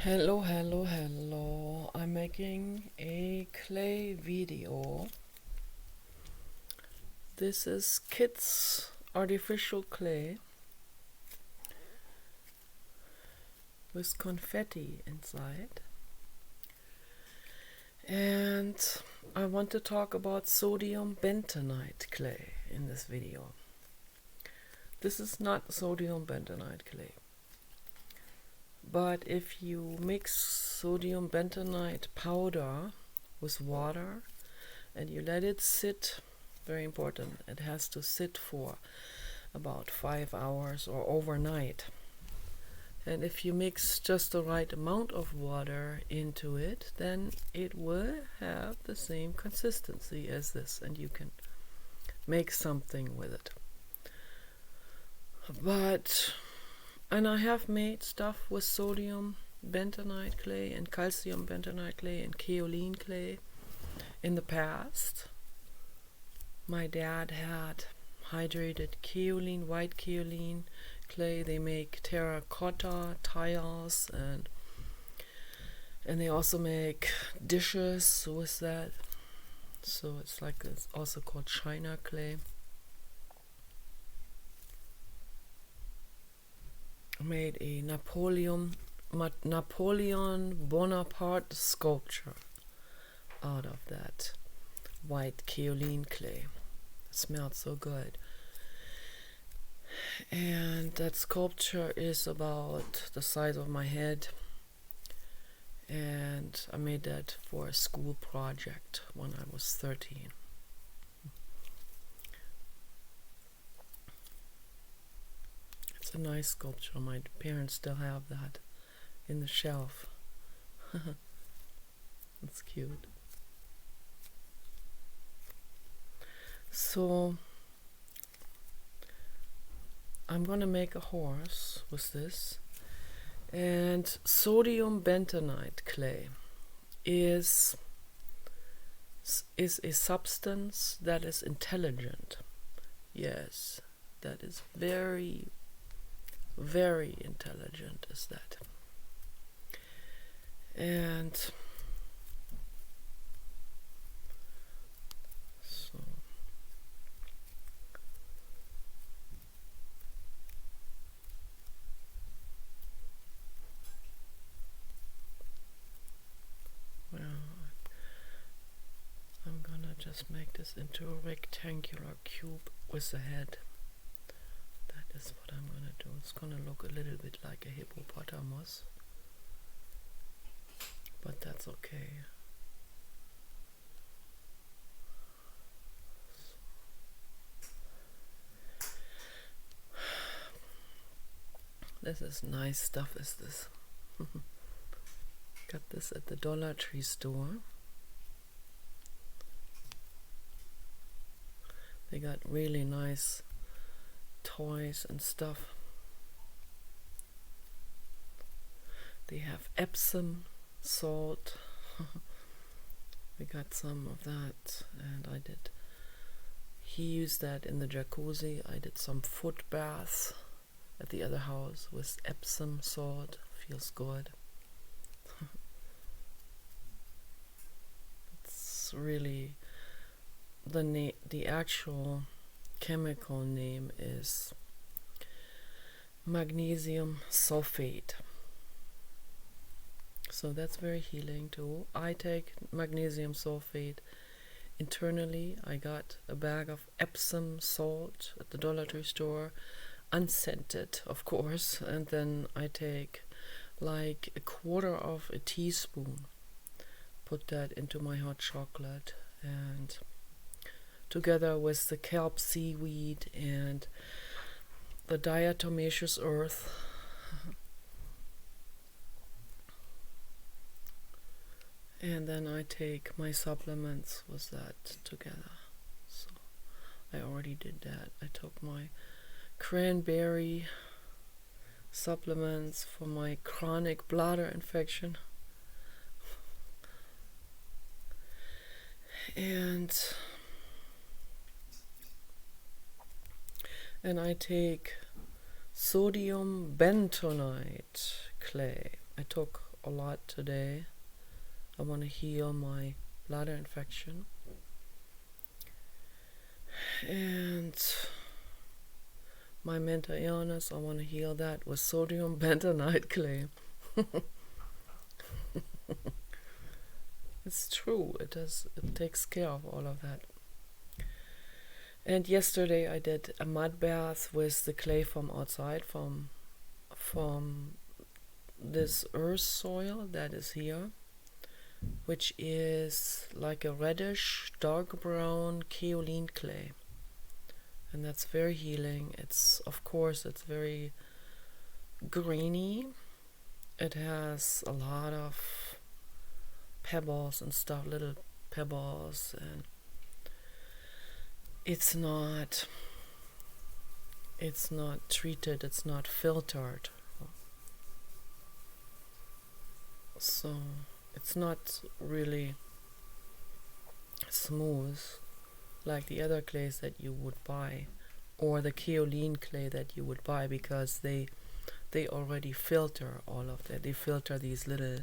Hello. I'm making a clay video. This is kids' artificial clay with confetti inside. And I want to talk about sodium bentonite clay in this video. This is not sodium bentonite clay. But if you mix sodium bentonite powder with water and you let it sit, very important, it has to sit for about 5 hours or overnight. And if you mix just the right amount of water into it, then it will have the same consistency as this, and you can make something with it. And I have made stuff with sodium bentonite clay and calcium bentonite clay and kaolin clay in the past. My dad had hydrated kaolin, white kaolin clay. They make terracotta tiles and they also make dishes with that. So it's also called China clay. I made a Napoleon Bonaparte sculpture out of that white kaolin clay. It smelled so good. And that sculpture is about the size of my head. And I made that for a school project when I was 13. It's a nice sculpture. My parents still have that in the shelf. It's cute. So I'm gonna make a horse with this. And sodium bentonite clay is a substance that is intelligent. Yes, that is very, very intelligent is that. And so I'm gonna just make this into a rectangular cube with a head. That is what I'm gonna do. It's gonna look a little bit like a hippopotamus, but that's okay. This is nice stuff, is this? Got this at the Dollar Tree store. They got really nice toys and stuff. They have Epsom salt. We got some of that, and he used that in the jacuzzi. I did some foot baths at the other house with Epsom salt. Feels good. It's really the actual chemical name is magnesium sulfate. So that's very healing too. I take magnesium sulfate internally. I got a bag of Epsom salt at the Dollar Tree store, unscented of course, and then I take like a quarter of a teaspoon, put that into my hot chocolate, and together with the kelp seaweed and the diatomaceous earth, and then I take my supplements with that together. So I already did that. I took my cranberry supplements for my chronic bladder infection, and I take sodium bentonite clay. I took a lot today. I want to heal my bladder infection. And my mental illness, I want to heal that with sodium bentonite clay. It's true. It takes care of all of that. And yesterday I did a mud bath with the clay from outside, from this earth soil that is here, which is like a reddish, dark brown kaolin clay. And that's very healing. It's very grainy. It has a lot of pebbles and stuff, little pebbles, and it's not treated, it's not filtered. So it's not really smooth like the other clays that you would buy, or the kaolin clay that you would buy, because they already filter all of that. They filter these little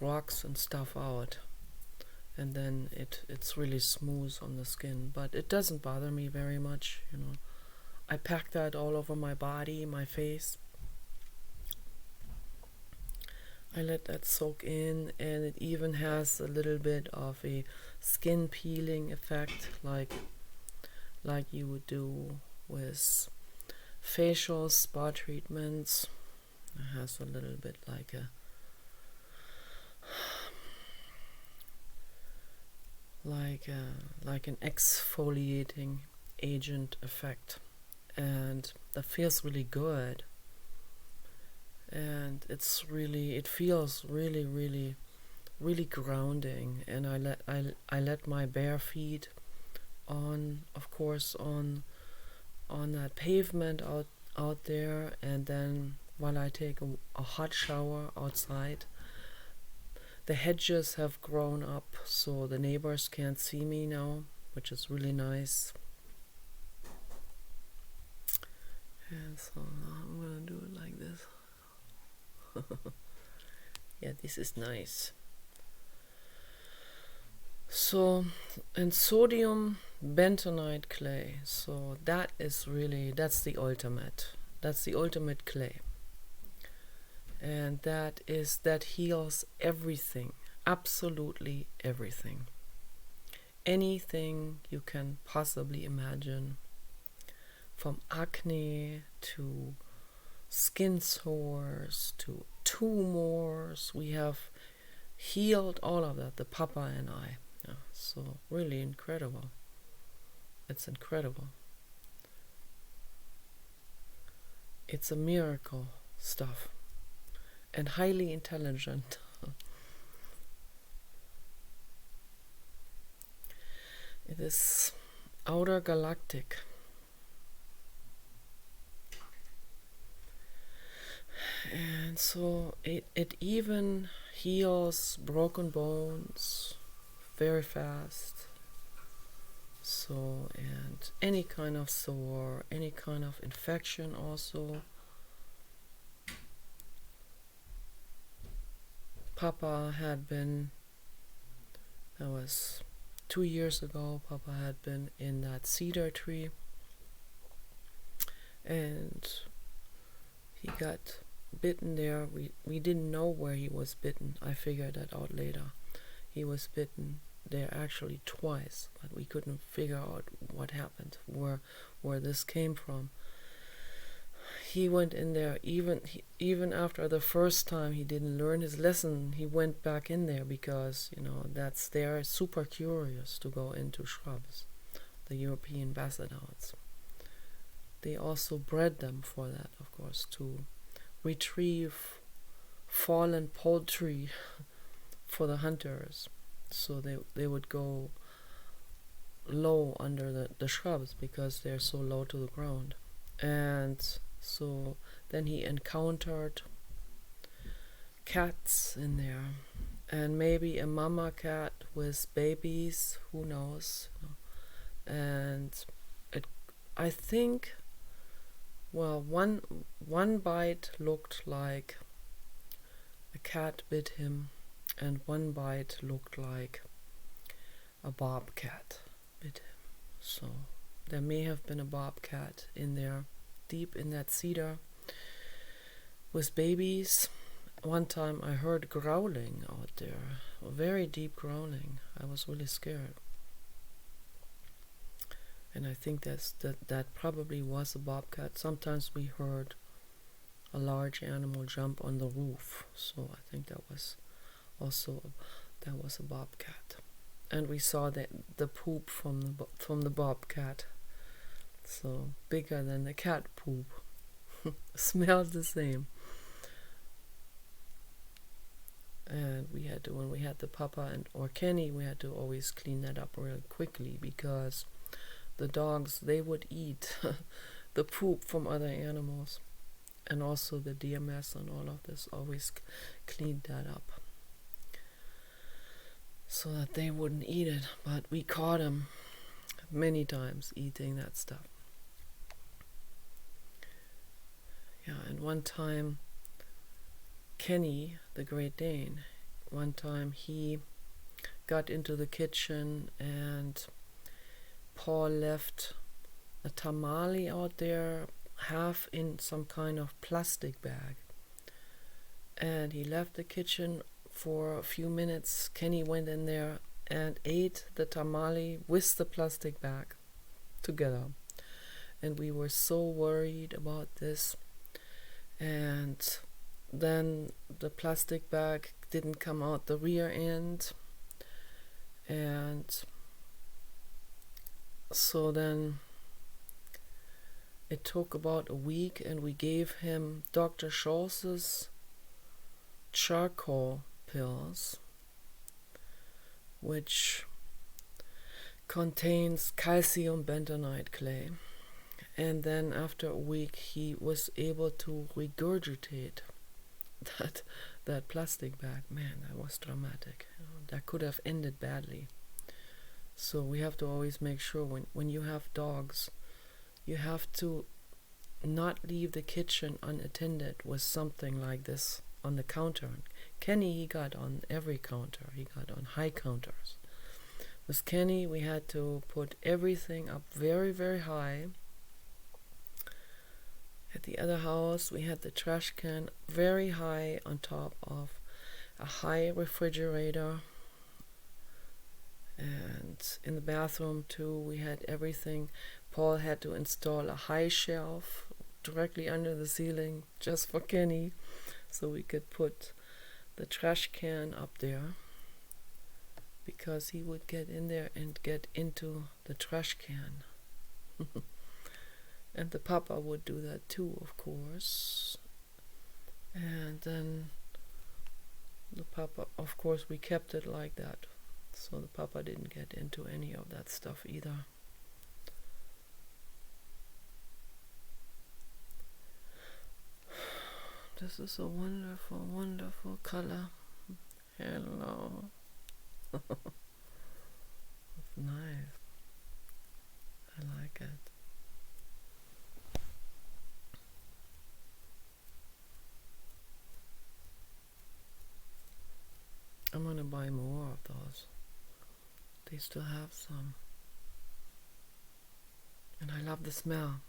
rocks and stuff out, and then it's really smooth on the skin. But it doesn't bother me very much, you know. I pack that all over my body, my face. I let that soak in, and it even has a little bit of a skin peeling effect, like you would do with facial spa treatments. It has a little bit like an exfoliating agent effect, and that feels really good. And it feels really grounding. And I let my bare feet on that pavement out there, and then while I take a hot shower outside, the hedges have grown up so the neighbors can't see me now, which is really nice. And so I'm gonna do it like this. Yeah, this is nice. So, and sodium bentonite clay, so that's the ultimate clay. And that heals everything, absolutely everything. Anything you can possibly imagine, from acne to skin sores to tumors. We have healed all of that, the Papa and I. Yeah, so really incredible. It's incredible. It's a miracle stuff, and highly intelligent. It is outer galactic. And so it even heals broken bones very fast. So, and any kind of sore, any kind of infection also. Papa had been, that was 2 years ago, Papa had been in that cedar tree, and he got bitten there. We didn't know where he was bitten. I figured that out later. He was bitten there actually twice, but we couldn't figure out what happened, where this came from. He went in there, even after the first time he didn't learn his lesson. He went back in there because, you know, they're super curious to go into shrubs, the European bassethounds. They also bred them for that, of course, to retrieve fallen poultry for the hunters. So they would go low under the shrubs because they're so low to the ground. And so then he encountered cats in there, and maybe a mama cat with babies, who knows. And I think, well, one bite looked like a cat bit him, and one bite looked like a bobcat bit him. So there may have been a bobcat in there, deep in that cedar, with babies. One time I heard growling out there, a very deep growling. I was really scared. And I think that probably was a bobcat. Sometimes we heard a large animal jump on the roof, so I think that was a bobcat. And we saw the poop from the bobcat, so bigger than the cat poop. Smells the same. And we had to, when we had the papa or Kenny, we had to always clean that up really quickly, because the dogs, they would eat the poop from other animals, and also the DMS and all of this. Always cleaned that up so that they wouldn't eat it. But we caught them many times eating that stuff. Yeah, and one time, Kenny, the Great Dane, one time he got into the kitchen and Paul left a tamale out there, half in some kind of plastic bag. And he left the kitchen for a few minutes. Kenny went in there and ate the tamale with the plastic bag together. And we were so worried about this. And then the plastic bag didn't come out the rear end. And so then it took about a week, and we gave him Dr. Scholl's charcoal pills, which contains calcium bentonite clay. And then after a week, he was able to regurgitate that plastic bag. Man, that was dramatic. That could have ended badly. So we have to always make sure when you have dogs, you have to not leave the kitchen unattended with something like this on the counter. Kenny, he got on every counter. He got on high counters. With Kenny, we had to put everything up very, very high. At the other house, we had the trash can very high on top of a high refrigerator. And in the bathroom too, we had everything. Paul had to install a high shelf directly under the ceiling just for Kenny, so we could put the trash can up there, because he would get in there and get into the trash can. And the papa would do that too, of course. And then the papa, of course, we kept it like that, so the papa didn't get into any of that stuff either. This is a wonderful, wonderful color. Hello. It's nice. I like it. I'm gonna buy more of those. They still have some. And I love the smell.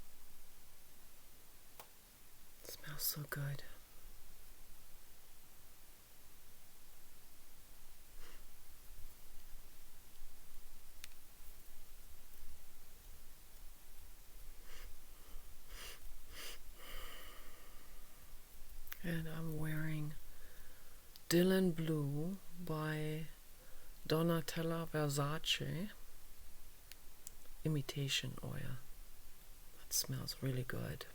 It smells so good. And I'm wearing Dylan Blue by Donatella Versace imitation oil. That smells really good.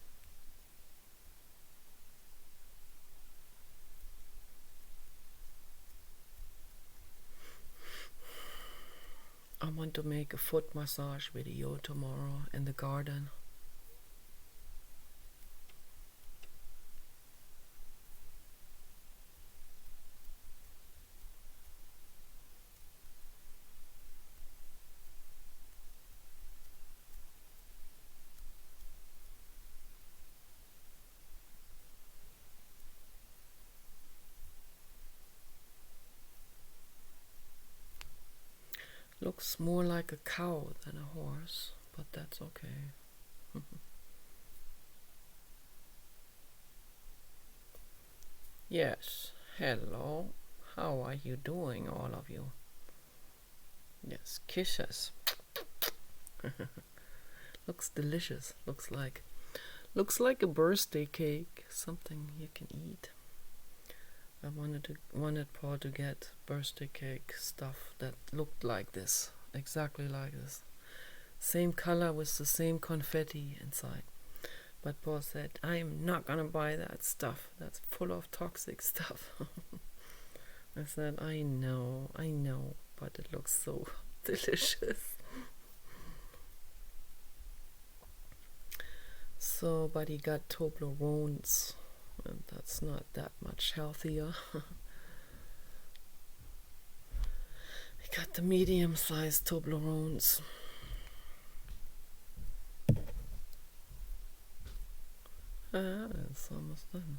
I want to make a foot massage video tomorrow in the garden. Looks more like a cow than a horse, but that's okay. Yes, hello. How are you doing, all of you? Yes, kisses. Looks delicious. Looks like a birthday cake, something you can eat. I wanted Paul to get birthday cake stuff that looked like this, exactly like this. Same color with the same confetti inside. But Paul said, I'm not gonna buy that stuff. That's full of toxic stuff. I said, I know, but it looks so delicious. So, but he got Toblerones, and that's not that much healthier. He got the medium-sized Toblerones. It's almost done.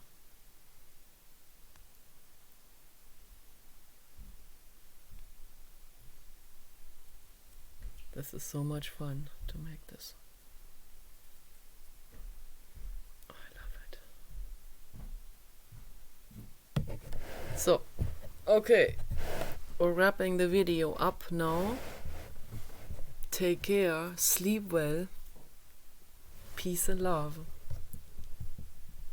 This is so much fun to make this. I love it. So, okay, we're wrapping the video up now. Take care, sleep well, peace and love.